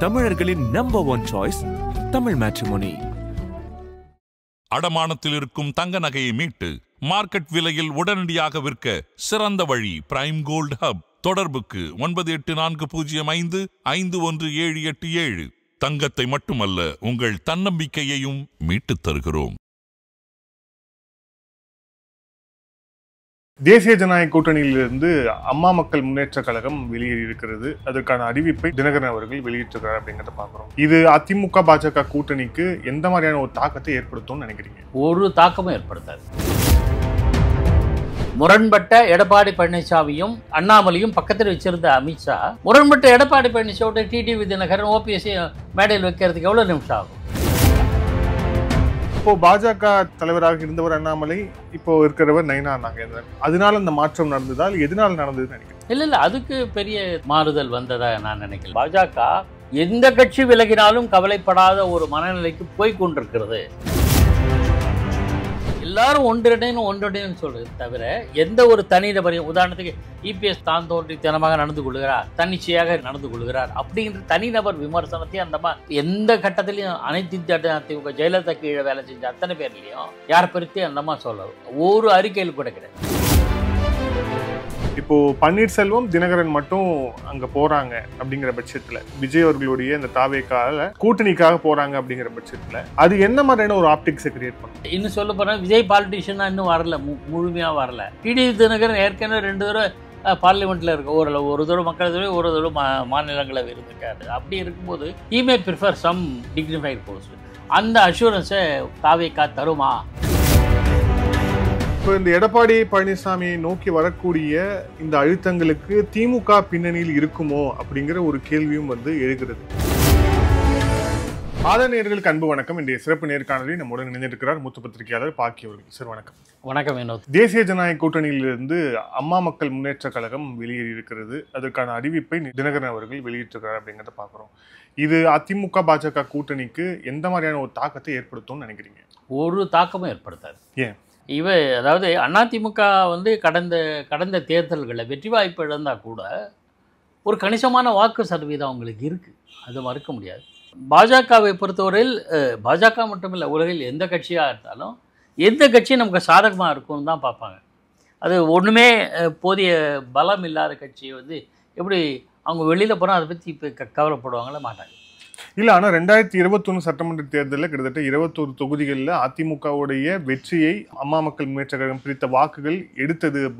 தமிழர்களின் number one choice Tamil matrimony. அடமானத்தில் இருக்கும் தங்க நகையை மீட்டு மார்க்கெட் விலையில் உடனடியாக விற்க சிறந்த வழி பிரைம் கோல்ட் ஹப். தொடர்புக்கு 9840551787. தங்கத்தை மட்டுமல்ல, உங்கள் தன்னம்பிக்கையையும் மீட்டுத் தருகிறோம். தேசிய ஜனநாயக கூட்டணியிலிருந்து அம்மா மக்கள் முன்னேற்ற கழகம் வெளியேறியிருக்கிறது. அதற்கான அறிவிப்பை தினகரன் அவர்கள் வெளியிட்டிருக்கிறார் அப்படிங்கிறத பார்க்குறோம். இது அதிமுக பாஜக கூட்டணிக்கு எந்த மாதிரியான ஒரு தாக்கத்தை ஏற்படுத்தும் நினைக்கிறீங்க? ஒரு தாக்கமும் ஏற்படுத்தாது. முரண்பட்ட எடப்பாடி பழனிசாமியும் அண்ணாமலையும் பக்கத்தில் வச்சிருந்த அமித்ஷா முரண்பட்ட எடப்பாடி பழனிசாமியோட டிடிவி தினகரன் ஓபிஎஸ் மேடையில் வைக்கிறதுக்கு எவ்வளவு நிமிஷம் ஆகும்? இப்போ பாஜக தலைவராக இருந்தவர் அண்ணாமலை, இப்போ இருக்கிறவர் நயினா நாகேந்திரன். அதனால இந்த மாற்றம் நடந்ததால் எதனால நடந்ததுன்னு நினைக்கிறேன்? இல்ல அதுக்கு பெரிய மாறுதல் வந்ததா நான் நினைக்கிறேன். பாஜக எந்த கட்சி விலகினாலும் கவலைப்படாத ஒரு மனநிலைக்கு போய் கொண்டிருக்கிறது. எல்லாரும் ஒன்றிடைன்னு சொல்றது தவிர எந்த ஒரு தனிநபரையும், உதாரணத்துக்கு இபிஎஸ் தான் தோன்றித்தனமாக நடந்து கொள்கிறார், தன்னிச்சையாக நடந்து கொள்கிறார் அப்படின்ற தனிநபர் விமர்சனத்தை அந்த எந்த கட்டத்திலையும் அனைத்து அதிமுக ஜெயலலிதா கீழே வேலை செஞ்ச அத்தனை பேர்லையும் யார் பற்றி அந்த சொல்ல ஒரு அறிக்கையில் கூட கிடையாது. இப்போ பன்னீர்செல்வம் தினகரன் மட்டும் அங்க போறாங்க அப்படிங்கிற பட்சத்துல, விஜய் அவர்களுடைய இந்த தாவேக்கால கூட்டணிக்காக போறாங்க அப்படிங்கிற பட்சத்துல அது என்ன மாதிரியான ஒரு ஆப்டிக்ஸை கிரியேட் பண்ணும்? இன்னும் சொல்ல போனா விஜய் பாலிட்டிஷியனா இன்னும் வரல, முழுமையா வரல. டிடிவி தினகரன் ஏற்கனவே 2 தடவை பார்லிமெண்ட்ல இருக்க, ஒரு தடவை மக்களவை, ஒரு தடவை மாநிலங்களவை இருந்திருக்காரு. அப்படி இருக்கும்போது he may prefer some dignified post. அந்த அஷூரன்ஸை தாவேக்கா தருமா? இப்போ இந்த எடப்பாடி பழனிசாமியை நோக்கி வரக்கூடிய இந்த அழுத்தங்களுக்கு திமுக பின்னணியில் இருக்குமோ அப்படிங்கிற ஒரு கேள்வியும் எழுகிறது. நேயர்களுக்கு அன்பு வணக்கம். இன்றைய சிறப்பு நேர்காணலில் நம்முடன் இணைந்திருக்கிறார் மூத்த பத்திரிகையாளர் பாக்கி அவர்கள். சார் வணக்கம். வணக்கம் வினோத். தேசிய ஜனநாயக கூட்டணியிலிருந்து அம்மா மக்கள் முன்னேற்ற கழகம் வெளியேறியிருக்கிறது. அதற்கான அறிவிப்பை தினகரன் அவர்கள் வெளியிட்டிருக்கிறார் அப்படிங்கிறத பார்க்குறோம். இது அதிமுக பாஜக கூட்டணிக்கு எந்த மாதிரியான ஒரு தாக்கத்தை ஏற்படுத்தும்னு நினைக்கிறீங்க? ஒரு தாக்கமும் ஏற்படுத்தாது. ஏன்? அதாவது அதிமுக கடந்த தேர்தல்களில் வெற்றி வாய்ப்பு இழந்தால் கூட ஒரு கணிசமான வாக்கு சதவீதம் அவங்களுக்கு இருக்குது, அது மறுக்க முடியாது. பாஜகவை பொறுத்தவரையில் பாஜக மட்டுமில்லை, உலகில் எந்த கட்சியாக இருந்தாலும் எந்த கட்சி நமக்கு சாதகமாக இருக்கும்னு தான் பார்ப்பாங்க. அது ஒன்றுமே போதிய பலம் இல்லாத கட்சியை எப்படி அவங்க வெளியில் போனால் அதை பற்றி இப்போ கவலைப்படுவாங்களே மாட்டாங்க. இல்லை, ஆனால் 2021 சட்டமன்ற தேர்தலில் கிட்டத்தட்ட 21 தொகுதிகளில் அதிமுகவுடைய வெற்றியை அம்மா மக்கள் முன்னேற்ற கழகம் பிரித்த வாக்குகள்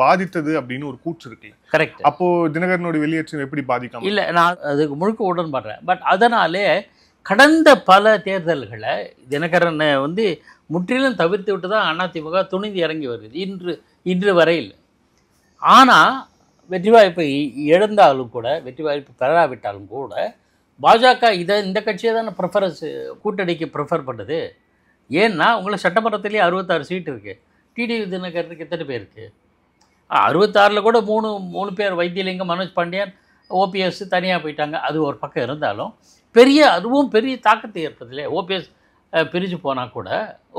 பாதித்தது அப்படின்னு ஒரு கூற்று இருக்கு. கரெக்ட். அப்போ தினகரனுடைய வெளியேற்றம் எப்படி பாதிக்காம? இல்லை, நான் அதுக்கு முழுக்க உடன்படுறேன். பட் அதனாலே கடந்த பல தேர்தல்களை தினகரனை முற்றிலும் தவிர்த்து விட்டு தான் அதிமுக துணிந்து இறங்கி வருது இன்று வரையில். ஆனால் வெற்றி வாய்ப்பை இழந்தாலும் கூட, வெற்றி வாய்ப்பு பெறாவிட்டாலும் கூட பாஜக இந்த கட்சியை தானே கூட்டணிக்கு ப்ரிஃபர் பண்ணுது. ஏன்னா உங்களுக்கு சட்டமன்றத்திலேயே 66 சீட் இருக்குது. டிடிவி தினகரனுக்கு எத்தனை பேர் இருக்குது? 66 கூட மூணு பேர், வைத்தியலிங்கம், மனோஜ் பாண்டியன், ஓபிஎஸ் தனியாக போயிட்டாங்க. அது ஒரு பக்கம் இருந்தாலும் அதுவும் பெரிய தாக்கத்தை ஏற்படுத்தலையே. ஓபிஎஸ் பிரிஞ்சு போனால் கூட,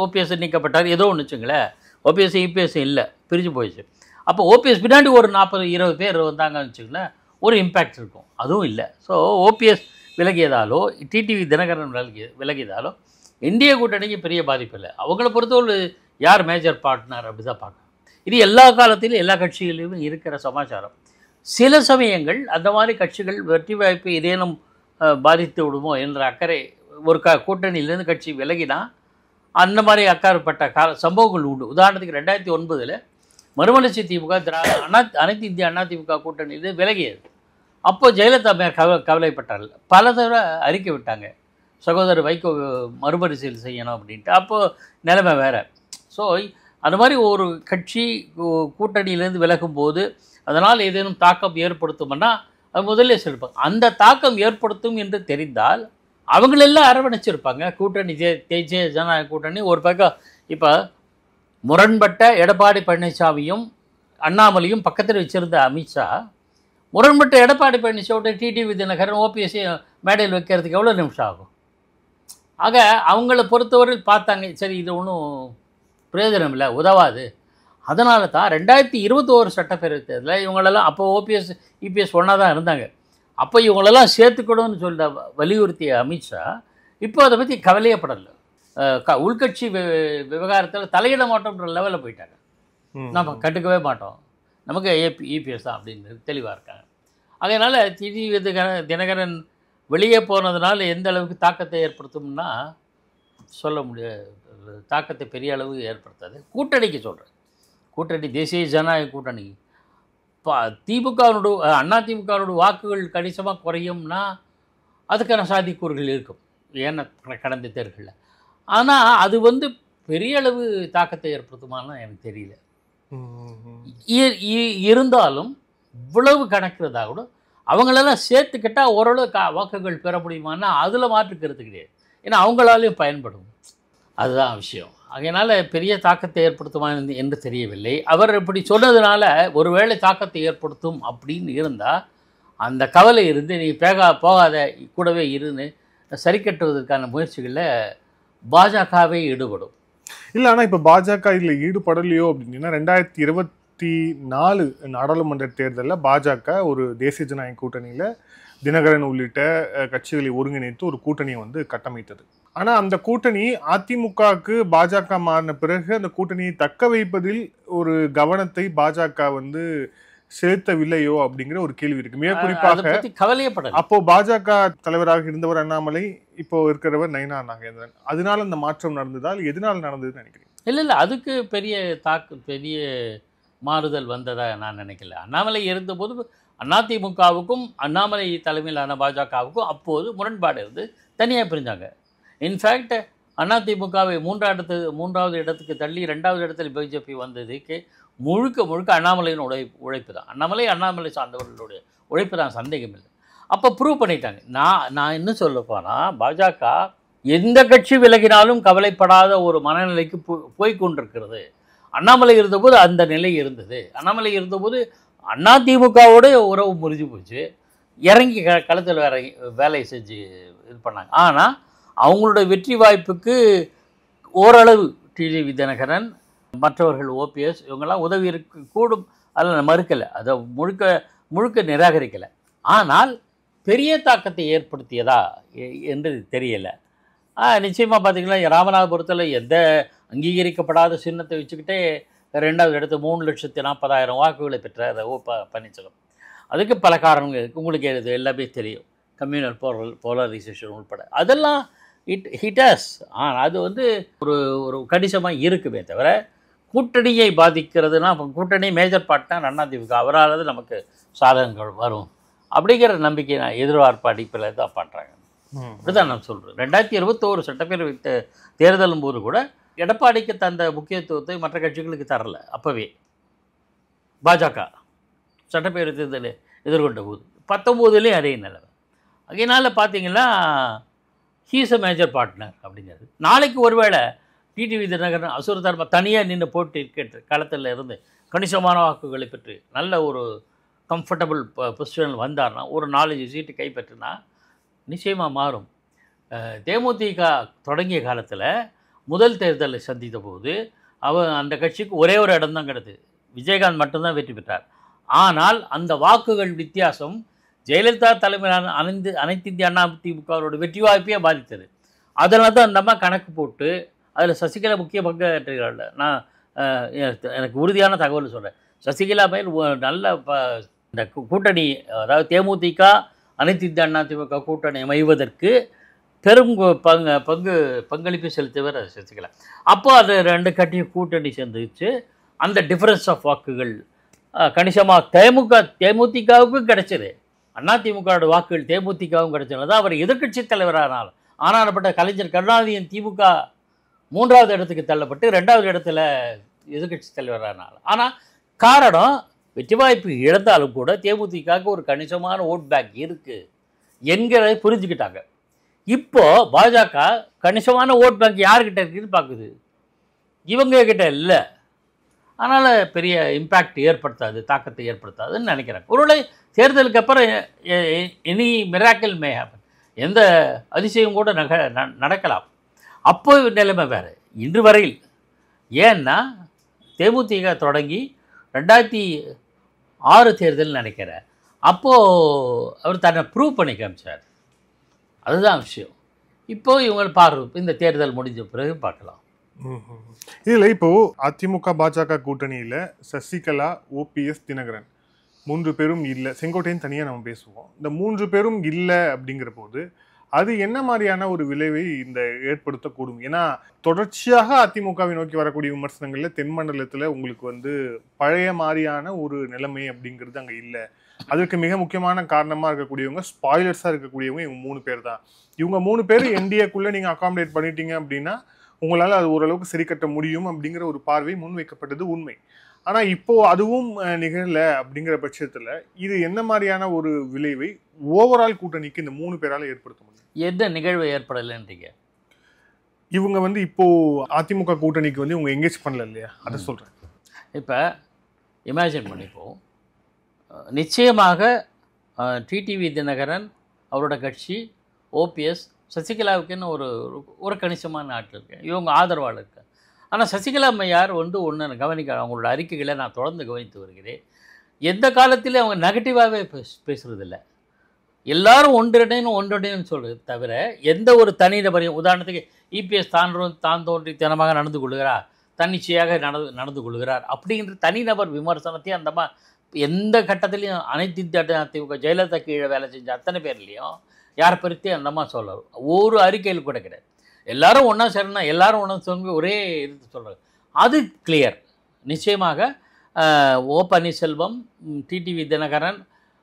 ஓபிஎஸ் நீக்கப்பட்டார் ஏதோ ஒன்று வச்சுங்களேன், ஓபிஎஸ் இபிஎஸ் இல்லை, பிரிஞ்சு போயிடுச்சு. அப்போ ஓபிஎஸ் பின்னாடி ஒரு 40-20 பேர் வந்தாங்கன்னு வச்சுங்களேன், ஒரு இம்பேக்ட் இருக்கும். அதுவும் இல்லை. ஸோ ஓபிஎஸ் விலகியதாலோ டிடிவி தினகரன் விலகியதாலோ இந்திய கூட்டணிக்கு பெரிய பாதிப்பு இல்லை. அவங்கள பொறுத்தவரை யார் மேஜர் பார்ட்னர் அப்படி தான் பார்க்கணும். இது எல்லா காலத்திலும் எல்லா கட்சிகளிலும் இருக்கிற சமாச்சாரம். சில சமயங்கள் அந்த மாதிரி கட்சிகள் வெற்றி வாய்ப்பு ஏதேனும் பாதித்து விடுமோ என்ற அக்கறை ஒரு கூட்டணியிலேருந்து கட்சி விலகினா அந்த மாதிரி அக்கறைப்பட்ட சம்பவங்கள் உண்டு. உதாரணத்துக்கு 2009 மறுமலர்ச்சி திமுக அனைத்து இந்திய அதிமுக கூட்டணியிலிருந்து விலகியது. அப்போ ஜெயலலிதா மேல் கவலைப்பட்டார்கள். பல தடவை அறிக்கை விட்டாங்க, சகோதரர் வைகோ மறுபரிசீலனை செய்யணும் அப்படின்ட்டு. அப்போது நிலைமை வேறு. ஸோ அந்த மாதிரி ஒரு கட்சி கூட்டணியிலேருந்து விலகும் போது அதனால் ஏதேனும் தாக்கம் ஏற்படுத்தும்னா அது முதல்ல சொல்லியிருப்பாங்க. அந்த தாக்கம் ஏற்படுத்தும் என்று தெரிந்தால் அவங்களெல்லாம் அரவணைச்சிருப்பாங்க. கூட்டணி தேசிய ஜனநாயக கூட்டணி ஒரு பக்கம். இப்போ முரண்பட்ட எடப்பாடி பழனிசாமியும் அண்ணாமலையும் பக்கத்தில் வச்சிருந்த அமித்ஷா முரண்பட்ட எடப்பாடி பழனிசாமியோட டிடிவி தினகரன் ஓபிஎஸ் மேடையில் வைக்கிறதுக்கு எவ்வளோ நிமிஷம் ஆகும்? ஆக அவங்கள பொறுத்தவரையில் பார்த்தாங்க, சரி இது ஒன்றும் பிரயோஜனம் இல்லை, உதவாது. அதனால தான் 2021 சட்டப்பேரவை தேர்தலில் இவங்களெல்லாம் அப்போ ஓபிஎஸ் இபிஎஸ் ஒன்றா தான் இருந்தாங்க. அப்போ இவங்களெல்லாம் சேர்த்துக்கணும்னு சொல்ல வலியுறுத்திய அமித்ஷா இப்போ அதை பற்றி கவலையப்படலை. உள்கட்சி விவகாரத்தில் தலையிட மாட்டோம்ன்ற லெவலில் போயிட்டாங்க. நம்ம கண்டுக்கவே மாட்டோம், நமக்கு இபிஎஸ் தான் அப்படின்னு தெளிவாக இருக்காங்க. அதனால் தினகரன் வெளியே போனதுனால எந்த அளவுக்கு தாக்கத்தை ஏற்படுத்தும்னா சொல்ல முடியாது. தாக்கத்தை பெரிய அளவு ஏற்படுத்தாது. கூட்டணிக்கு சொல்கிறேன், கூட்டணி தேசிய ஜனநாயக கூட்டணி திமுகவோட அதிமுகவோட வாக்குகள் கணிசமாக குறையும்னா அதுக்கான சாத்தியக்கூறுகள் இருக்கும், ஏன்னா கடந்த தேர்தலில். ஆனால் அது பெரிய அளவு தாக்கத்தை ஏற்படுத்துமான்னு எனக்கு தெரியல. இருந்தாலும் இவ்வளவு கணக்கிறதா கூட அவங்களெல்லாம் சேர்த்துக்கிட்டால் ஓரளவு வாக்குகள் பெற முடியுமான்னா அதில் மாற்றுக்கிறது கிடையாது. ஏன்னா அவங்களாலையும் பயன்படும், அதுதான் விஷயம். அதனால் பெரிய தாக்கத்தை ஏற்படுத்துமா என்று தெரியவில்லை. அவர் இப்படி சொன்னதுனால ஒருவேளை தாக்கத்தை ஏற்படுத்தும் அப்படின்னு இருந்தால் அந்த கவலை இருந்து நீ போகாத கூடவே இருந்து சரி கட்டுவதற்கான முயற்சிகளில் பாஜகவே ஈடுபடும். இல்லை, ஆனால் இப்போ பாஜக இதில் ஈடுபடலையோ அப்படின்னா 2024 நாடாளுமன்ற தேர்தலில் பாஜக ஒரு தேசிய ஜனநாயக கூட்டணியில் தினகரன் உள்ளிட்ட கட்சிகளை ஒருங்கிணைத்து ஒரு கூட்டணியை கட்டமைத்தது. ஆனால் அந்த கூட்டணி அதிமுகவுக்கு பாஜக மாறின பிறகு அந்த கூட்டணியை தக்க வைப்பதில் ஒரு கவனத்தை பாஜக செலுத்தவில்லையோ அப்படிங்கிற ஒரு கேள்வி இருக்கு. மிக குறிப்பாக கவலையப்பட அப்போ பாஜக தலைவராக இருந்தவர் அண்ணாமலை, இப்போ இருக்கிறவர் நயினா நாகேந்திரன். அதனால அந்த மாற்றம் நடந்ததால் எதனால நடந்ததுன்னு நினைக்கிறீங்க? இல்லை, அதுக்கு பெரிய மாறுதல் வந்ததா நான் நினைக்கல. அண்ணாமலை இருந்தபோது அதிமுகவுக்கும் அண்ணாமலை தலைமையிலான பாஜகவுக்கும் அப்போது முரண்பாடு இருந்து தனியாக பிரிஞ்சாங்க. இன்ஃபேக்ட் அதிமுகவை மூன்றாவது இடத்துக்கு தள்ளி 2வது இடத்துல பிஜேபி வந்ததுக்கு முழுக்க அண்ணாமலையின் உழைப்பு தான். அண்ணாமலை சார்ந்தவர்களுடைய உழைப்பு தான், சந்தேகம் இல்லை. அப்போ ப்ரூவ் பண்ணிட்டாங்க. நான் இன்னும் சொல்ல போனால் பாஜக எந்த கட்சி விலகினாலும் கவலைப்படாத ஒரு மனநிலைக்கு போய்கொண்டிருக்கிறது. அண்ணாமலை இருந்தபோது அந்த நிலை இருந்தது. அண்ணாமலை இருந்தபோது அதிமுகவோட உறவு முறிஞ்சு போச்சு, இறங்கி களத்தில் வேலை செஞ்சு இது பண்ணாங்க. ஆனால் அவங்களுடைய வெற்றி வாய்ப்புக்கு ஓரளவு டிடிவி தினகரன், மற்றவர்கள் ஓபிஎஸ் இவங்கெல்லாம் உதவி கூடும், அதில் மறுக்கலை, அதை முழுக்க நிராகரிக்கலை. ஆனால் பெரிய தாக்கத்தை ஏற்படுத்தியதா என்று தெரியலை. நிச்சயமாக பார்த்திங்கன்னா ராமநாதபுரத்தில் எந்த அங்கீகரிக்கப்படாத சின்னத்தை வச்சுக்கிட்டே 2வது இடத்து 3,40,000 வாக்குகளை பெற்ற பன்னீர்செல்வம். அதுக்கு பல காரணங்கள் இருக்குது, உங்களுக்கு இது எல்லாமே தெரியும். கம்யூனல் போலரைசேஷன் உள்பட அதெல்லாம் ஹிட்டஸ். ஆனால் அது ஒரு கணிசமாக இருக்குமே தவிர கூட்டணியை பாதிக்கிறதுனா கூட்டணி மேஜர் பார்ட்னா அதிமுக, அவரால் நமக்கு சாதகங்கள் வரும் அப்படிங்கிற நம்பிக்கை நான் எதிர்பார்ப்பு அடிப்பில் தான் பண்ணுறாங்க. அப்படிதான் நான் சொல்கிறேன். 2021 சட்டப்பேரவை தேர்தலும் போது கூட எடப்பாடிக்கு தந்த முக்கியத்துவத்தை மற்ற கட்சிகளுக்கு தரல. அப்போவே பாஜக சட்டப்பேரவை தேர்தலை எதிர்கொண்ட போது 19லேயும் அதே நிலவை. அதனால் பார்த்தீங்கன்னா ஹீஸ் அ மேஜர் பார்ட்னர் அப்படிங்கிறது. நாளைக்கு ஒருவேளை டிடிவி தினகரன் அசுரதர்ம தனியாக நின்று போட்டி களத்தில் இருந்து கணிசமான வாக்குகளை பெற்று நல்ல ஒரு கம்ஃபர்டபுள் பொசிஷனில் வந்தார்னா, ஒரு 4-5 சீட்டு கைப்பற்றினா நிச்சயமாக மாறும். தேமுதிக தொடங்கிய காலத்தில் முதல் தேர்தலை சந்தித்த போது அந்த கட்சிக்கு ஒரே ஒரு இடம் தான் கிடைத்தது, விஜயகாந்த் மட்டும்தான் வெற்றி பெற்றார். ஆனால் அந்த வாக்குகள் வித்தியாசம் ஜெயலலிதா தலைமையிலான அனைத்து இந்திய அண்ணா திமுகவோட வெற்றி வாய்ப்பையே பாதித்தது. அதனால தான் அந்த அம்மா கணக்கு போட்டு அதில் சசிகலா முக்கிய பங்காற்றுகிறாள். நான் எனக்கு உறுதியான தகவல் சொல்கிறேன். சசிகலா மேல் நல்ல இந்த கூட்டணி, அதாவது தேமுதிக அனைத்து இந்திய அண்ணா திமுக கூட்டணி அமைவதற்கு பெரும் பங்களிப்பு செலுத்துவர் சசிகலா. அப்போ அது 2 கட்சியும் கூட்டணி சேர்ந்துச்சு. அந்த டிஃபரன்ஸ் ஆஃப் வாக்குகள் கணிசமாக தேமுதிகவுக்கும் கிடைச்சது. அதிமுகவோட வாக்குகள் தேமுதிகவும் கிடைச்சது தான் அவர் எதிர்க்கட்சி தலைவரானால். ஆனால்பட்ட கலைஞர் கருணாநிதியின் திமுக 3வது இடத்துக்கு தள்ளப்பட்டு 2வது இடத்துல எதிர்க்கட்சி தலைவரானால். ஆனால் காரணம் வெற்றி வாய்ப்பு இழந்தாலும் கூட தேமுதிகவுக்கு ஒரு கணிசமான ஓட் பேங்க் இருக்குது என்கிறதை புரிஞ்சுக்கிட்டாங்க. இப்போது பாஜக கணிசமான ஓட் பேங்க் யார்கிட்ட இருக்குதுன்னு பார்க்குது, இவங்க கிட்ட இல்லை. அதனால் பெரிய இம்பேக்ட் ஏற்படுத்தாது, தாக்கத்தை ஏற்படுத்தாதுன்னு நினைக்கிறேன். ஒருவேளை தேர்தலுக்கு அப்புறம் எனி மிராக்கிள் மே ஹேப்பன், எந்த அதிசயம் கூட நடக்கலாம். அப்போ நிலைமை வேறு. இன்று வரையில் ஏன்னா தேமுதிக தொடங்கி 2006 தேர்தல் நினைக்கிறேன், அப்போது அவர் தன்னை ப்ரூவ் பண்ணி காமிச்சார். அதுதான் விஷயம். இப்போது இவங்க பார்க்குறோம், இந்த தேர்தல் முடிஞ்ச பிறகு பார்க்கலாம். இதில் இப்போ அதிமுக பாஜக கூட்டணியில் சசிகலா, ஓபிஎஸ், தினகரன் 3 பேரும் இல்லை, செங்கோட்டையன் தனியாக நம்ம பேசுவோம். இந்த 3 பேரும் இல்லை அப்படிங்கிற போது அது என்ன மாதிரியான ஒரு விளைவை இந்த ஏற்படுத்தக்கூடும்? ஏன்னா தொடர்ச்சியாக அதிமுகவை நோக்கி வரக்கூடிய விமர்சனங்கள்ல தென்மண்டலத்தில் உங்களுக்கு பழைய மாதிரியான ஒரு நிலைமை அப்படிங்கிறது அங்கே இல்லை. அதுக்கு மிக முக்கியமான காரணமாக இருக்கக்கூடியவங்க, ஸ்பாய்லர்ஸாக இருக்கக்கூடியவங்க இவங்க 3 பேர் தான். இவங்க 3 பேர் என்டிஏக்குள்ளே நீங்கள் அகாமடேட் பண்ணிட்டீங்க அப்படின்னா உங்களால் அது ஓரளவுக்கு சரி கட்ட முடியும் அப்படிங்கிற ஒரு பார்வை முன்வைக்கப்பட்டது உண்மை. ஆனால் இப்போ அதுவும் நிகழலை அப்படிங்கிற பட்சத்தில் இது என்ன மாதிரியான ஒரு விளைவை ஓவரால் கூட்டணிக்கு இந்த 3 பேரால் ஏற்படுத்த முடியும்? எந்த நிகழ்வு ஏற்படலைன்றீங்க? இவங்க இப்போ அதிமுக கூட்டணிக்கு இவங்க எங்கேஜ் பண்ணல இல்லையா, அதை சொல்கிறேன். இப்போ இமேஜின் பண்ணிப்போம், நிச்சயமாக டிடிவி தினகரன் அவரோட கட்சி, ஓபிஎஸ், சசிகலாவுக்குன்னு ஒரு கணிசமான ஆட்கள் இருக்கு, இவங்க ஆதரவாளர் இருக்கு. ஆனால் சசிகலா அம்மையார் ஒன்று கவனிக்க, அவங்களோட அறிக்கைகளை நான் தொடர்ந்து கவனித்து வருகிறேன். எந்த காலத்திலே அவங்க நெகட்டிவாகவே பேசுகிறதில்ல. எல்லாரும் ஒன்றடைன்னு சொல்கிறது தவிர எந்த ஒரு தனிநபரையும், உதாரணத்துக்கு இபிஎஸ் தான் தோன்றித்தனமாக நடந்து கொள்கிறார், தன்னிச்சையாக நடந்து கொள்கிறார் அப்படின்ற தனிநபர் விமர்சனத்தையும் அந்த எந்த கட்டத்திலையும் அனைத்து அதிமுக ஜெயலலிதா கீழே வேலை செஞ்ச அத்தனை பேர்லேயும் யாரை பற்றி அந்தம்மா சொல்ல ஒரு அறிக்கையில் கூட கிடையாது. எல்லாரும் ஒன்றா சேரனா எல்லாரும் ஒன்றா சொல்லி ஒரே இது சொல்கிறாங்க. அது கிளியர். நிச்சயமாக ஓ பன்னீர்செல்வம், டிடிவி தினகரன்,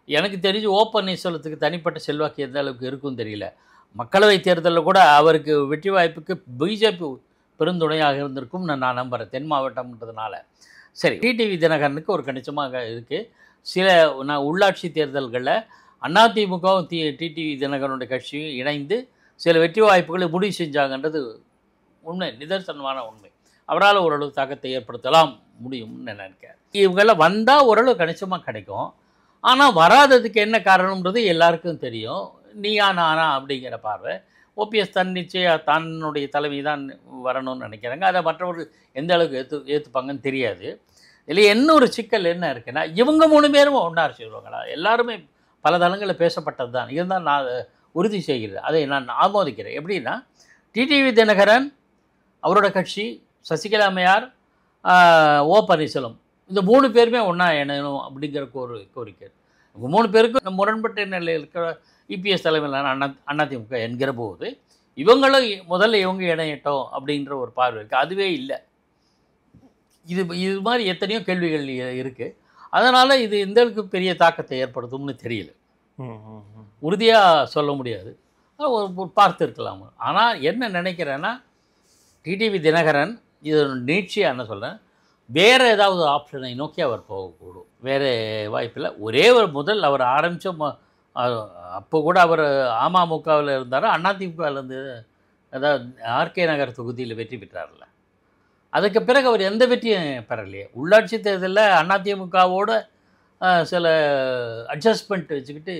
எனக்கு தெரிஞ்சு ஓ பன்னீர்செல்வத்துக்கு தனிப்பட்ட செல்வாக்கு எந்த அளவுக்கு இருக்குன்னு தெரியல. மக்களவை தேர்தலில் கூட அவருக்கு வெற்றி வாய்ப்புக்கு பிஜேபி பெருந்துணையாக இருந்திருக்கும் நான் நம்புகிறேன், தென் மாவட்டம்ன்றதுனால. சரி, டிடிவி தினகரனுக்கு ஒரு கணிசமாக இருக்குது. சில உள்ளாட்சி தேர்தல்களில் அதிமுகவும் டிடிவி தினகரனுடைய கட்சியும் இணைந்து சில வெற்றி வாய்ப்புகளை முடிவு செஞ்சாங்கன்றது உண்மை, நிதர்சனமான உண்மை. அவரால் ஓரளவு தாக்கத்தை ஏற்படுத்தலாம் முடியும்னு நினைக்கிறேன். இவங்கெல்லாம் வந்தால் ஓரளவு கணிசமாக கிடைக்கும். ஆனால் வராததுக்கு என்ன காரணம்ன்றது எல்லாருக்கும் தெரியும். நீயா நானா அப்படிங்கிற பார்வை. ஓபிஎஸ் தன்னுடைய தலைமை தான் வரணும்னு நினைக்கிறாங்க. அதை மற்றவர்கள் எந்த அளவுக்கு ஏற்றுப்பாங்கன்னு தெரியாது. இதில் என்ன ஒரு சிக்கல் என்ன இருக்குன்னா, இவங்க 3 பேரும் ஒன்றா செய்வாங்களா? எல்லாருமே பல தளங்களில் பேசப்பட்டது தான். இருந்தால் நான் உறுதி செய்கிறேன், அதை நான் ஆமோதிக்கிறேன். எப்படின்னா, டிடிவி தினகரன் அவரோட கட்சி, சசிகலா அம்மையார், ஓ பன்னீர்செல்வம், இந்த 3 பேருமே ஒன்றா இணையணும் அப்படிங்கிற ஒரு கோரிக்கை. இவங்க 3 பேருக்கும் முரண்பட்ட நிலையில் இருக்கிற இபிஎஸ் தலைமையிலான அதிமுக என்கிற போது இவங்களும் முதல்ல இவங்க இணையட்டும் அப்படின்ற ஒரு பார்வை இருக்குது. அதுவே இல்லை. இது மாதிரி எத்தனையோ கேள்விகள் இருக்குது. அதனால் இது எந்த அளவுக்கு பெரிய தாக்கத்தை ஏற்படுத்தும்னு தெரியல, உறுதியாக சொல்ல முடியாது. பார்த்து இருக்கலாம். ஆனால் என்ன நினைக்கிறேன்னா, டிடிவி தினகரன் இது நீட்சியாக என்ன சொல்கிறேன், வேறு ஏதாவது ஆப்ஷனை நோக்கி அவர் போகக்கூடும். வேறு வாய்ப்பில்லை. ஒரே ஒரு முதல் அவர் ஆரம்பித்த அப்போ கூட அவர் அமமுகவில் இருந்தார், அதிமுகவிலேருந்து அதாவது ஆர்கே நகர் தொகுதியில் வெற்றி பெற்றார்ல. அதுக்கு பிறகு அவர் எந்த வெற்றியும் பெறலையே. உள்ளாட்சி தேர்தலில் அதிமுகவோட சில அட்ஜஸ்ட்மெண்ட் வச்சுக்கிட்டு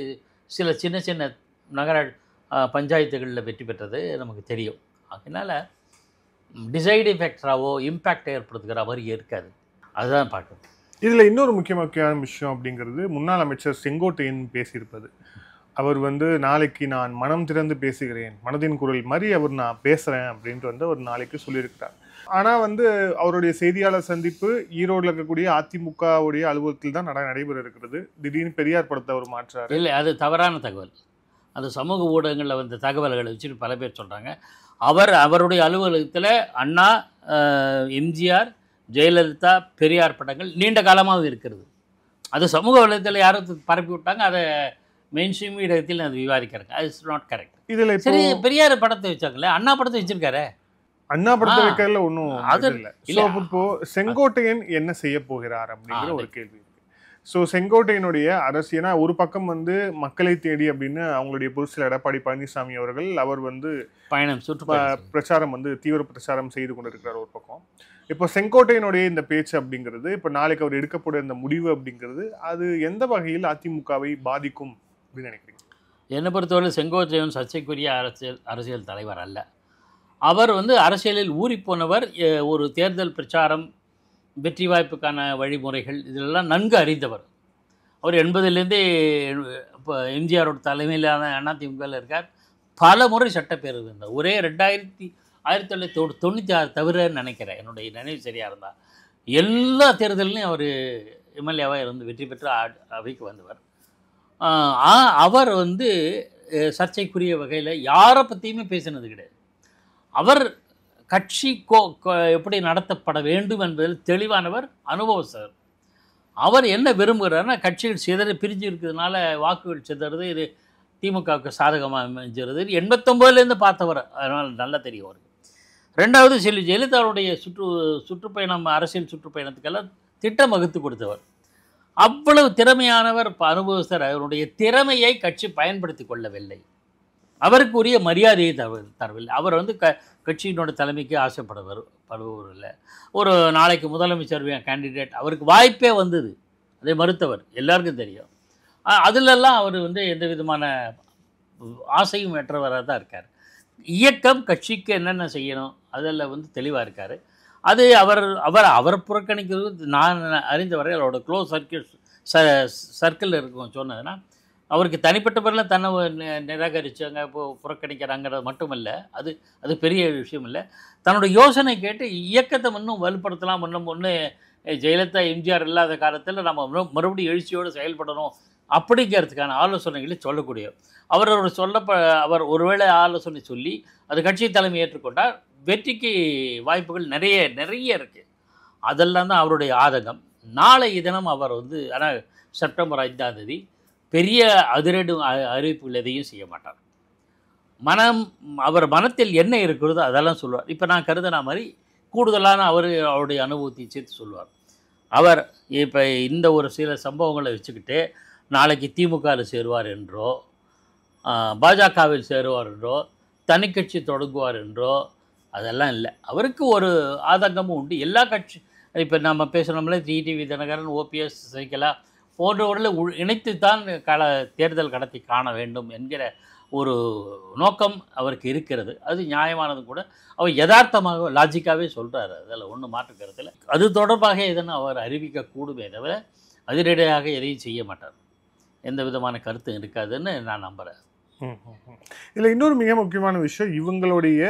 சில சின்ன சின்ன நகர பஞ்சாயத்துகளில் வெற்றி பெற்றது நமக்கு தெரியும். அதனால் டிசைடிங் ஃபேக்டராகவோ இம்பேக்ட் ஏற்படுத்துகிற மாதிரி இருக்காது. அதுதான் பார்க்கணும். இதில் இன்னொரு முக்கியமான விஷயம் அப்படிங்கிறது, முன்னாள் அமைச்சர் செங்கோட்டையன் பேசியிருப்பது. அவர் நாளைக்கு நான் மனம் திறந்து பேசுகிறேன், மனதின் குரல் மாதிரி அவர் நான் பேசுகிறேன் அப்படின்ட்டு ஒரு நாளைக்கு சொல்லியிருக்கிறார். ஆனால் அவருடைய செய்தியாளர் சந்திப்பு ஈரோடில் இருக்கக்கூடிய அதிமுகவுடைய அலுவலகத்தில் தான் நடைபெற இருக்கிறது. திடீர்னு பெரியார் படத்தை அவர் மாற்றார். இல்லை, அது தவறான தகவல். அது சமூக ஊடகங்களில் வந்த தகவல்களை வச்சுட்டு பல பேர் சொல்கிறாங்க. அவருடைய அலுவலகத்தில் அண்ணா, எம்ஜிஆர், ஜெயலலிதா, பெரியார் படங்கள் நீண்ட காலமாக இருக்கிறது. அது சமூக வலைத்தளத்தில் யாரும் பரப்பி விட்டாங்க. அதை மெயின்ஸ்ட்ரீம் இடத்தில் அது விவாதிக்கிறாங்க. அது இஸ் நாட் கரெக்ட். இதில் சரி, பெரியார் படத்தை வச்சாங்களே, அண்ணா படத்தை வச்சிருக்காரு. அண்ணா படத்தை வைக்கிறதுல ஒன்றும் இல்லை. இப்போ செங்கோட்டையன் என்ன செய்ய போகிறார் அப்படிங்கிற ஒரு கேள்வி இருக்கு. ஸோ செங்கோட்டையனுடைய அரசியனா ஒரு பக்கம் மக்களை தேடி அப்படின்னு அவங்களுடைய பொருள் எடப்பாடி பழனிசாமி அவர்கள் அவர் பயணம் பிரச்சாரம் தீவிர பிரச்சாரம் செய்து கொண்டிருக்கிறார் ஒரு பக்கம். இப்போ செங்கோட்டையனுடைய இந்த பேச்சு அப்படிங்கிறது, இப்போ நாளைக்கு அவர் எடுக்கக்கூடிய இந்த முடிவு அப்படிங்கிறது, அது எந்த வகையில் அதிமுகவை பாதிக்கும் அப்படின்னு நினைக்கிறீங்க? என்னை பொறுத்தவரை செங்கோட்டையன் சர்ச்சைக்குரிய அரசியல் தலைவர் அல்ல. அவர் அரசியலில் ஊறிப்போனவர். ஒரு தேர்தல் பிரச்சாரம், வெற்றி வாய்ப்புக்கான வழிமுறைகள் இதெல்லாம் நன்கு அறிந்தவர். அவர் 80லேருந்தே இப்போ எம்ஜிஆரோட தலைமையிலான அதிமுகவில் இருக்கார். பல முறை சட்டப்பேரவை இருந்தார். ஒரே 1996 தவிர நினைக்கிறேன், என்னுடைய நினைவு சரியாக இருந்தால் எல்லா தேர்தலையும் அவர் எம்எல்ஏவாக இருந்து வெற்றி பெற்று அவைக்கு வந்தவர். அவர் வந்து சர்ச்சைக்குரிய வகையில் யாரை பற்றியுமே பேசினது கிடையாது. அவர் கட்சி எப்படி நடத்தப்பட வேண்டும் என்பதில் தெளிவானவர், அனுபவஸ்தர். அவர் என்ன விரும்புகிறாருன்னா, கட்சிகள் சிதறி பிரிஞ்சு இருக்கிறதுனால வாக்குகள் சிதறது, இது திமுகவுக்கு சாதகமாக அமைஞ்சிருது. 89லேருந்து பார்த்தவர், அதனால் நல்லா தெரியும் அவருக்கு. ரெண்டாவது ஜெயலலிதாவுடைய சுற்றுப்பயணம், அரசியல் சுற்றுப்பயணத்துக்கெல்லாம் திட்டம் வகுத்து கொடுத்தவர். அவ்வளவு திறமையானவர், அனுபவஸ்தர். அவருடைய திறமையை கட்சி பயன்படுத்தி கொள்ளவில்லை, அவருக்கு உரிய மரியாதையை தரவில்லை. அவர் வந்து கட்சியினோட தலைமைக்கு ஆசைப்படுபவர் இல்லை. ஒரு நாளைக்கு முதலமைச்சர் கேண்டிடேட், அவருக்கு வாய்ப்பே வந்தது, அதை மறுத்தவர், எல்லாருக்கும் தெரியும். அதிலெல்லாம் அவர் வந்து எந்த விதமான ஆசையும் ஏற்றவராக தான் இருக்கார். இயக்கம் கட்சிக்கு என்னென்ன செய்யணும் அதில் வந்து தெளிவாக இருக்கார். அது அவர் புறக்கணிக்கிறது நான் அறிந்தவரை அவரோட க்ளோஸ் சர்க்கிள் இருக்கும் சொன்னதுன்னா, அவருக்கு தனிப்பட்ட முறையில் தன்னை நிராகரித்தாங்க, இப்போது புறக்கணிக்கிறாங்கிறது மட்டுமல்ல, அது பெரிய விஷயம் இல்லை. தன்னோட யோசனை கேட்டு இயக்கத்தை இன்னும் வலுப்படுத்தலாம், ஒன்று ஜெயலலிதா எம்ஜிஆர் இல்லாத காலத்தில் நம்ம மறுபடியும் எழுச்சியோடு செயல்படணும் அப்படிங்கிறதுக்கான ஆலோசனைகளை சொல்லக்கூடிய அவர் ஒருவேளை ஆலோசனை சொல்லி அது கட்சி தலைமை ஏற்றுக்கொண்டால் வெற்றிக்கு வாய்ப்புகள் நிறைய இருக்குது. அதெல்லாம் தான் அவருடைய ஆதங்கம். நாளைய தினம் அவர் வந்து, ஆனால் செப்டம்பர் 5ஆம் தேதி பெரிய அதிரடி அறிவிப்புகள் எதையும் செய்ய மாட்டார். அவர் மனத்தில் என்ன இருக்கிறதோ அதெல்லாம் சொல்லுவார். இப்போ நான் கருதின மாதிரி கூடுதலான அவருடைய அனுபவத்தை சேர்த்து சொல்லுவார். அவர் இப்போ இந்த ஒரு சில சம்பவங்களை வச்சுக்கிட்டு நாளைக்கு திமுகவில் சேருவார் என்றோ, பாஜகவில் சேருவார் என்றோ, தனி கட்சி தொடங்குவார் என்றோ அதெல்லாம் இல்லை. அவருக்கு ஒரு ஆதங்கமும் உண்டு. எல்லா கட்சி, இப்போ நம்ம பேசுகிறோம்ல, டிடிவி தினகரன், ஓபிஎஸ், சசிகலா போன்றவர்களை இணைத்து தான் தேர்தல் கடத்தி காண வேண்டும் என்கிற ஒரு நோக்கம் அவருக்கு இருக்கிறது. அது நியாயமானது கூட. அவர் யதார்த்தமாக லாஜிக்காகவே சொல்கிறார், அதில் ஒன்றும் மாற்றுக்கிறதுல. அது தொடர்பாக எதனா அவர் அறிவிக்கக்கூடுமே தவிர அதிரடியாக எதையும் செய்ய மாட்டார். எந்த விதமான கருத்தும் இருக்காதுன்னு நான் நம்புகிறேன். இல்லை, இன்னொரு மிக முக்கியமான விஷயம், இவங்களுடைய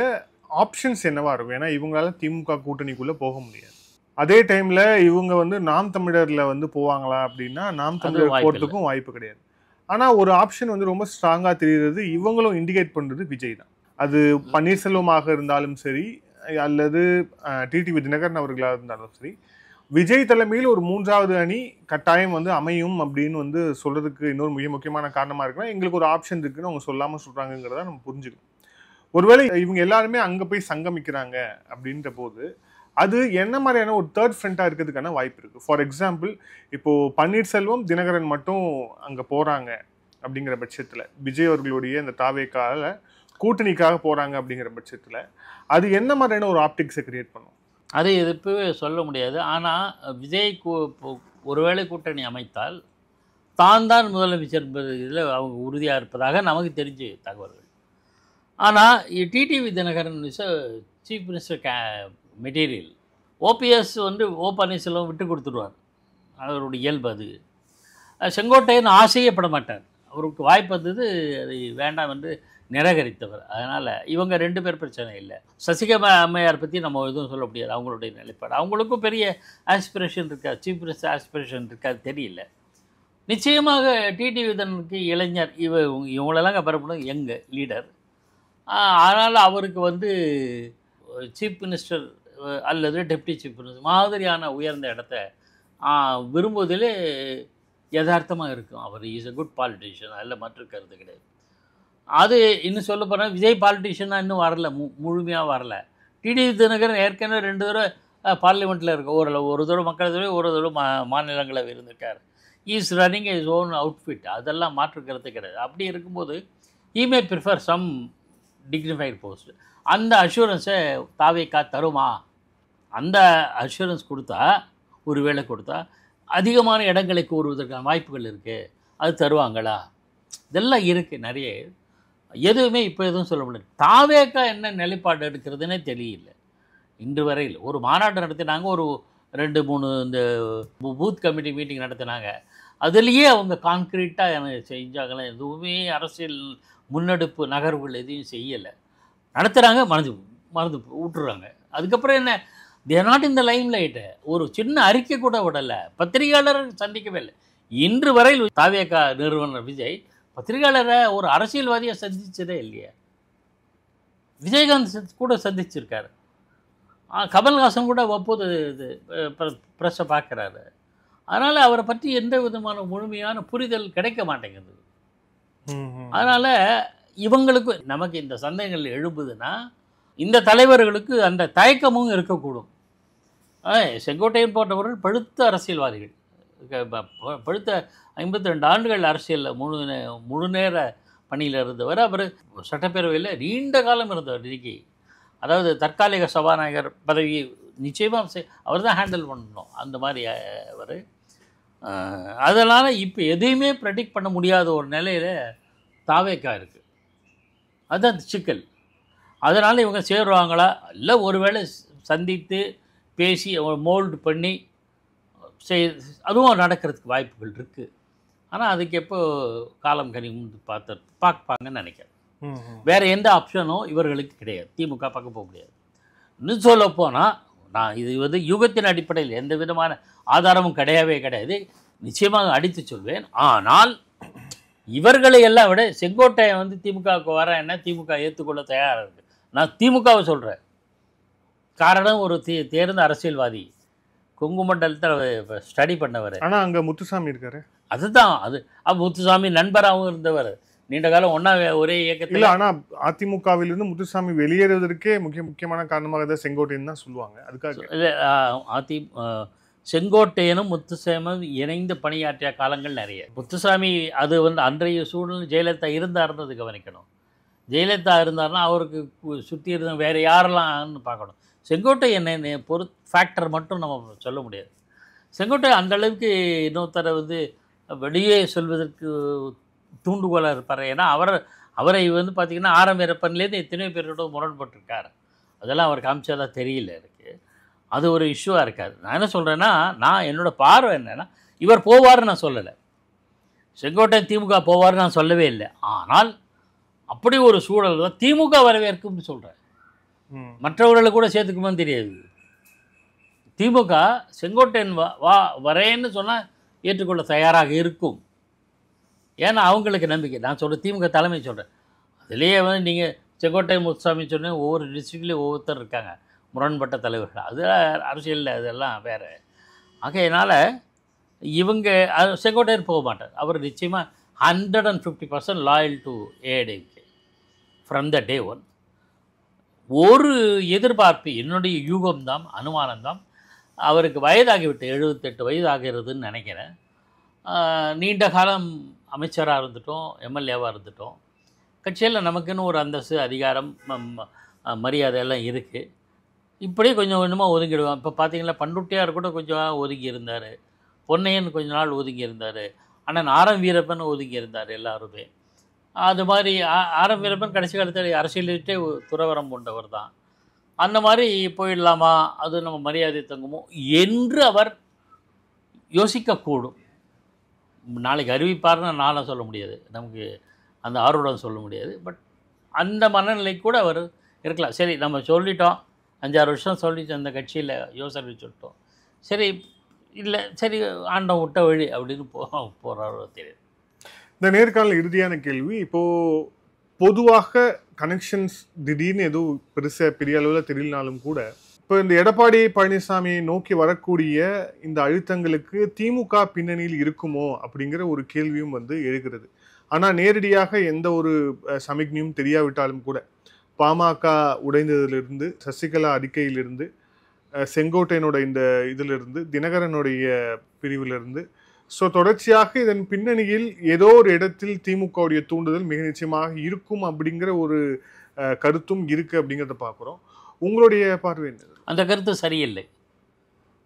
ஆப்ஷன்ஸ் என்னவா இருக்கும்? ஏன்னா இவங்களால திமுக கூட்டணிக்குள்ளே போக முடியாது. அதே டைமில் இவங்க வந்து நாம் தமிழரில் வந்து போவாங்களா அப்படின்னா, நாம் தமிழர் போகிறதுக்கும் வாய்ப்பு கிடையாது. ஆனால் ஒரு ஆப்ஷன் வந்து ரொம்ப ஸ்ட்ராங்காக தெரிகிறது, இவங்களும் இண்டிகேட் பண்ணுறது விஜய் தான். அது பன்னீர்செல்வமாக இருந்தாலும் சரி, அல்லது டிடிவி தினகரன் அவர்களாக இருந்தாலும் சரி, விஜய் தலைமையில் ஒரு 3வது அணி கட்டாயம் வந்து அமையும் அப்படின்னு வந்து சொல்கிறதுக்கு இன்னொரு மிக முக்கியமான காரணமாக இருக்குன்னா, எங்களுக்கு ஒரு ஆப்ஷன் இருக்குன்னு அவங்க சொல்லாமல் சொல்கிறாங்கிறத நம்ம புரிஞ்சுக்கணும். ஒருவேளை இவங்க எல்லாருமே அங்கே போய் சங்கமிக்கிறாங்க அப்படின்ற போது அது என்ன மாதிரியான ஒரு தேர்ட் ஃப்ரண்ட்டாக இருக்கிறதுக்கான வாய்ப்பு இருக்குது. ஃபார் எக்ஸாம்பிள், இப்போது பன்னீர்செல்வம் தினகரன் மட்டும் அங்கே போகிறாங்க அப்படிங்கிற பட்சத்தில், விஜய் அவர்களுடைய இந்த தாவேக்கால கூட்டணிக்காக போகிறாங்க அப்படிங்கிற பட்சத்தில் அது என்ன மாதிரியான ஒரு ஆப்டிக்ஸை கிரியேட் பண்ணும்? அதை எதிர்ப்பவே சொல்ல முடியாது. ஆனால் விஜய் ஒருவேளை கூட்டணி அமைத்தால் தான் முதலமைச்சர் என்பது இதில் அவங்க உறுதியாக இருப்பதாக நமக்கு தெரிஞ்ச தகவல்கள். ஆனால் TTV Dhinakaran is chief minister material. OPS வந்து பன்னீர்செல்வம் விட்டு கொடுத்துருவார், அவருடைய இயல்பு அது. செங்கோட்டையன் ஆசையப்பட மாட்டார், அவருக்கு வாய்ப்பு வந்தது, அது வேண்டாம் என்று நிராகரித்தவர். அதனால் இவங்க 2 பேர் பிரச்சனை இல்லை. சசிகலா அம்மையார் பற்றி நம்ம எதுவும் சொல்ல முடியாது, அவங்களுடைய நிலைப்பாடு. அவங்களுக்கும் பெரிய ஆஸ்பிரேஷன் இருக்கா, சீஃப் மினிஸ்டர் ஆஸ்பிரேஷன் இருக்காது தெரியல. நிச்சயமாக டிடிவி தினகரனுக்கு இளைஞர், இவங்களெல்லாம் கப்பறப்படும் யங் லீடர். அதனால் அவருக்கு வந்து சீஃப் மினிஸ்டர் அல்லது டெப்டி சீஃப் மினிஸ்டர் மாதிரியான உயர்ந்த இடத்த விரும்புவதிலே யதார்த்தமாக இருக்கும். அவர் இஸ் அ குட் பாலிட்டிஷியன், அதில் மாற்று கருத்து கிடையாது. அது இன்னும் சொல்ல போனால் விஜய் பாலிட்டிஷியனாக இன்னும் வரல, முழுமையாக வரல. டிடிவி தினகரன் ஏற்கனவே 2 தடவை பார்லிமெண்ட்டில் இருக்க, ஒரு தடவை மக்களவை, ஒரு தடவை மாநிலங்களவை இருந்திருக்கார். Is running is own outfit, அதெல்லாம் மாற்று கருத்து கிடையாது. அப்படி இருக்கும்போது he may prefer some dignified post. அந்த அஷூரன்ஸை தாவேக்கா தருமா? அந்த அஷூரன்ஸ் கொடுத்தா, ஒரு வேளை கொடுத்தா அதிகமான இடங்களை கூறுவதற்கான வாய்ப்புகள் இருக்குது. அது தருவாங்களா? இதெல்லாம் இருக்குது நிறைய. எதுவுமே இப்போ எதுவும் சொல்ல முடியாது. தாவேக்கா என்ன நிலைப்பாடு எடுக்கிறதுனே தெரியல இன்று வரையில். ஒரு மாநாடு நடத்தினாங்க, ஒரு 2-3 இந்த பூத் கமிட்டி மீட்டிங் நடத்தினாங்க. அதுலேயே அவங்க கான்க்ரீட்டாக எனக்கு செஞ்சாங்களே, எதுவுமே அரசியல் முன்னெடுப்பு நகர்வுகள் எதையும் செய்யலை. நடத்துகிறாங்க, மறந்து மறந்து விட்டுறாங்க. அதுக்கப்புறம் என்ன, தேர் நாட் இந்த லைம் லைட்டு. ஒரு சின்ன அறிக்கை கூட விடலை, பத்திரிகையாளரை சந்திக்கவே இல்லை. இன்று வரையில் தாவேகா நிறுவனர் விஜய் பத்திரிகையாளரை ஒரு அரசியல்வாதியை சந்திச்சதே இல்லையா? விஜயகாந்த் கூட சந்திச்சிருக்காரு, கமல்ஹாசன் கூட ஒப்போது ப்ரெஸ்ஸை பார்க்குறாரு. அதனால் அவரை பற்றி எந்த விதமான முழுமையான புரிதல் கிடைக்க மாட்டேங்குது. அதனால் இவங்களுக்கு நமக்கு இந்த சந்தேகங்கள் எழும்புதுன்னா இந்த தலைவர்களுக்கு அந்த தயக்கமும் இருக்கக்கூடும். செங்கோட்டையன் போன்றவர்கள் பழுத்த அரசியல்வாதிகள், பழுத்த 52 ஆண்டுகள் அரசியலில் முழு நேர பணியில் இருந்தவர். அவர் சட்டப்பேரவையில் நீண்ட காலம் இருந்தவர். இன்னைக்கு அதாவது தற்காலிக சபாநாயகர் பதவி நிச்சயமாக அவர் தான் ஹேண்டில் பண்ணணும், அந்த மாதிரி அவர். அதனால் இப்போ எதையுமே ப்ரெடிக்ட் பண்ண முடியாத ஒரு நிலையில் தாவேக்கா இருக்குது. அதுதான் சிக்கல். அதனால் இவங்க சேருவாங்களா இல்லை ஒருவேளை சந்தித்து பேசி மோல்டு பண்ணி அதுவும் நடக்கிறதுக்கு வாய்ப்புகள் இருக்குது. ஆனால் அதுக்கு எப்போ காலம் கனி பார்ப்பாங்கன்னு நினைக்கிறேன். வேறு எந்த ஆப்ஷனும் இவர்களுக்கு கிடையாது. திமுக பார்க்க போக முடியாது. இன்னும் சொல்ல போனால் நான் இது யூகத்தின் அடிப்படையில் எந்த விதமான ஆதாரமும் கிடையாது, நிச்சயமாக அடித்து சொல்வேன். ஆனால் இவர்களை எல்லாம் விட செங்கோட்டையன் திமுகவுக்கு வர என்ன திமுக ஏற்றுக்கொள்ள தயாராக இருக்குது. நான் திமுகவை சொல்கிறேன். காரணம் ஒரு தேர்ந்த அரசியல்வாதி, கொங்கு மண்டலத்தில் ஸ்டடி பண்ணவர். ஆனால் அங்கே முத்துசாமி இருக்காரு. அதுதான் அது முத்துசாமி நண்பராகவும் இருந்தவர், நீண்ட காலம் ஒன்றா ஒரே இயக்கத்தில். ஆனால் அதிமுகவிலிருந்து முத்துசாமி வெளியேறுவதற்கே முக்கியமான காரணமாக தான் செங்கோட்டையன் தான் சொல்லுவாங்க. அதுக்காக செங்கோட்டையனும் முத்துசாமியும் இணைந்து பணியாற்றிய காலங்கள் நிறைய. முத்துசாமி அது அன்றைய சூழ்நிலை ஜெயலலிதா இருந்தாருன்றது கவனிக்கணும். ஜெயலலிதா இருந்தார்னா அவருக்கு சுற்றி இருந்த வேறு யாரெல்லாம்னு பார்க்கணும். செங்கோட்டையன் ஃபேக்டர் மட்டும் நம்ம சொல்ல முடியாது. செங்கோட்டையன் அந்தளவுக்கு இன்னொருத்தரை வெளியே சொல்வதற்கு தூண்டுகோலாக இருப்பார். ஏன்னா அவரை பார்த்திங்கன்னா ஆரம்பிறப்பன்லேருந்து எத்தனையோ பேரோட முரண்பட்டிருக்கார். அதெல்லாம் அவர் காமிச்சதாக தெரியல எனக்கு. அது ஒரு இஷ்யூவாக இருக்காது. நான் என்ன சொல்கிறேன்னா, நான் என்னோடய பார்வை என்னென்னா, இவர் போவார்னு நான் சொல்லலை, செங்கோட்டையன் திமுக போவார்னு நான் சொல்லவே இல்லை. ஆனால் அப்படி ஒரு சூழல் தான் திமுக வரவேற்கும்னு சொல்கிறேன். மற்றவர்களை கூட சேர்த்துக்குமான்னு தெரியாது. திமுக செங்கோட்டையன் வரேன்னு சொன்னால் ஏற்றுக்கொள்ள தயாராக இருக்கும். ஏன்னா அவங்களுக்கு நம்பிக்கை. நான் சொல்கிறேன், திமுக தலைமை சொல்கிறேன். அதுலேயே நீங்கள் செங்கோட்டையன் முத்துசாமி சொன்னேன், ஒவ்வொரு டிஸ்ட்ரிக்ட்லேயும் ஒவ்வொருத்தர் இருக்காங்க முரண்பட்ட தலைவர்கள். அது அரசியலில் அதெல்லாம் வேறு. ஆகையினால் இவங்க செங்கோட்டையன் போக மாட்டார். அவர் நிச்சயமாக 150% loyal to ADMK from the day one. ஒரு எதிர்பார்ப்பு, என்னுடைய யூகம்தான், அனுமானம்தான், அவருக்கு வயதாகிவிட்டு 78 வயது ஆகிறதுன்னு நினைக்கிறேன். நீண்ட காலம் அமைச்சராக இருந்துட்டோம், எம்எல்ஏவாக இருந்துட்டோம். கட்சியில் நமக்குன்னு ஒரு அந்தஸ்து, அதிகாரம், மரியாதை எல்லாம் இருக்குது. இப்படியே கொஞ்சம் கொஞ்சமாக ஒதுங்கிடுவான். இப்போ பார்த்தீங்களா, பண்ருட்டியார் கூட கொஞ்சம் ஒதுங்கி இருந்தார், பொன்னையன் கொஞ்ச நாள் ஒதுங்கி இருந்தார், ஆனால் ஆரம் வீரப்பன் ஒதுங்கி இருந்தார் எல்லாருமே. அது மாதிரி ஆரம் வீரப்பன் கடைசி காலத்தில் அரசியலிட்டே துறவரம் கொண்டவர் தான். அந்த மாதிரி போயிடலாமா, அது நம்ம மரியாதை தங்குமோ என்று அவர் யோசிக்கக்கூடும். நாளைக்கு அறிவிப்பார்னு நானும் சொல்ல முடியாது, நமக்கு அந்த ஆர்வம் சொல்ல முடியாது. பட் அந்த மனநிலை கூட அவர் இருக்கலாம். சரி, நம்ம சொல்லிட்டோம், 5-6 வருஷம் சொல்லிட்டு அந்த கட்சியில் யோசனை சொல்லிட்டோம், சரி இல்லை சரி ஆண்டம் விட்ட வழி அப்படின்னு போகிறாரோ தெரியுது. இந்த நேர்காணல் இறுதியான கேள்வி, இப்போது பொதுவாக கனெக்ஷன்ஸ் திடீர்னு எதுவும் பெரிய அளவில் தெரியலனாலும் கூட, இப்போ இந்த எடப்பாடி பழனிசாமியை நோக்கி வரக்கூடிய இந்த அழுத்தங்களுக்கு திமுக பின்னணியில் இருக்குமோ அப்படிங்கிற ஒரு கேள்வியும் எழுகிறது. ஆனால் நேரடியாக எந்த ஒரு சமிக்ஞையும் தெரியாவிட்டாலும் கூட, பாமக உடைந்ததிலிருந்து, சசிகலா அறிக்கையிலிருந்து, செங்கோட்டையனோட இந்த இதிலிருந்து, தினகரனுடைய பிரிவிலிருந்து, ஸோ தொடர்ச்சியாக இதன் பின்னணியில் ஏதோ ஒரு இடத்தில் திமுகவுடைய தூண்டுதல் மிக நிச்சயமாக இருக்கும் அப்படிங்கிற ஒரு கருத்தும் இருக்குது அப்படிங்கிறத பார்க்குறோம். உங்களுடைய பார்வை என்ன? அந்த கருத்து சரியில்லை.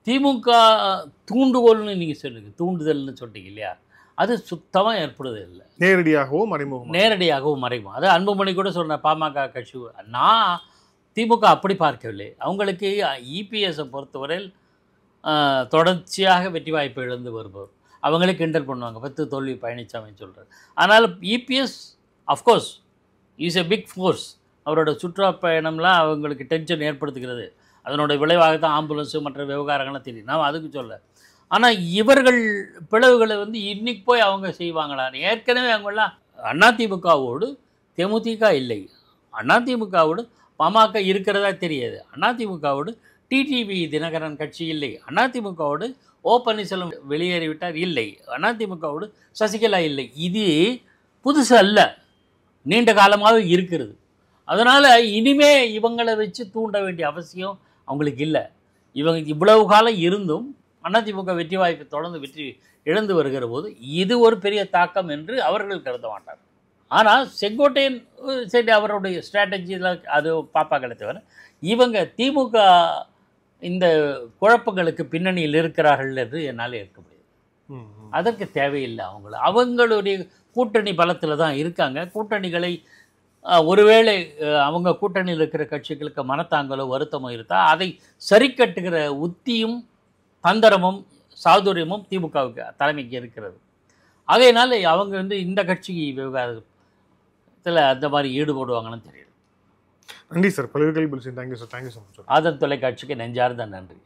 திமுக தூண்டுகோல்னு நீங்கள் சொல்லுங்க, தூண்டுதல்னு சொல்லிட்டீங்க இல்லையா, அது சுத்தமாக ஏற்படுவது இல்லை. நேரடியாகவும் மறைமுகம். அது அன்புமணி கூட சொன்ன பாமக கட்சி, நான் திமுக அப்படி பார்க்கவில்லை. அவங்களுக்கு இபிஎஸை பொறுத்தவரையில் தொடர்ச்சியாக வெற்றி வாய்ப்பு இழந்து வருபவர். அவங்களே கிண்டல் பண்ணுவாங்க 10 தோல்வி பழனிசாமின்னு சொல்கிறார். ஆனால் EPS of course is a big force. அவரோட சுற்றுலாப்பயணம்லாம் அவங்களுக்கு டென்ஷன் ஏற்படுத்துகிறது. அதனோட விளைவாக தான் ஆம்புலன்ஸு மற்ற விவகாரங்கள்லாம் தெரியும். நான் அதுக்கு சொல்ல. ஆனால் இவர்கள் பிளவுகளை வந்து இன்னைக்கு போய் அவங்க செய்வாங்களான்னு ஏற்கனவே அவங்களாம் அதிமுகவோடு தேமுதிக இல்லை, அதிமுகவோடு பாமக இருக்கிறதா தெரியாது, அதிமுகவோடு டிடிவி தினகரன் கட்சி இல்லை, அதிமுகவோடு ஓ பன்னீர்செல்வம் வெளியேறிவிட்டார் இல்லை, அதிமுகவோடு சசிகலா இல்லை. இது புதுசு அல்ல, நீண்ட காலமாக இருக்கிறது. அதனால் இனிமே இவங்களை வச்சு தூண்ட வேண்டிய அவசியம் அவங்களுக்கு இல்லை. இவங்க இவ்வளவு காலம் இருந்தும் அதிமுக வெற்றி வாய்ப்பு தொடர்ந்து வெற்றி இழந்து வருகிற போது இது ஒரு பெரிய தாக்கம் என்று அவர்கள் கருத மாட்டார். ஆனால் செங்கோட்டையன் சரி அவருடைய ஸ்ட்ராட்டஜியில் அது பார்ப்பாங்களே தவிர இவங்க திமுக இந்த குழப்பங்களுக்கு பின்னணியில் இருக்கிறார்கள் என்று என்னால் ஏற்க முடியாது. அதற்கு தேவையில்லை. அவங்களுடைய கூட்டணி பலத்தில் தான் இருக்காங்க. கூட்டணிகளை ஒருவேளை அவங்க கூட்டணியில் இருக்கிற கட்சிகளுக்கு மனத்தாங்களோ வருத்தமோ இருந்தால் அதை சரி கட்டுகிற உத்தியும் தந்திரமும் சாதுரியமும் திமுகவுக்கு தலைமைக்கு இருக்கிறது. ஆகையினால அவங்க வந்து இந்த கட்சி விவகாரத்தில் அந்த மாதிரி ஈடுபடுவாங்கன்னு தெரியல. நன்றி சார். பல்வேறு கேள்வி thank you sir. Thank you so much. Aadhan தொலைக்காட்சிக்கு நெஞ்சார்ந்த நன்றி.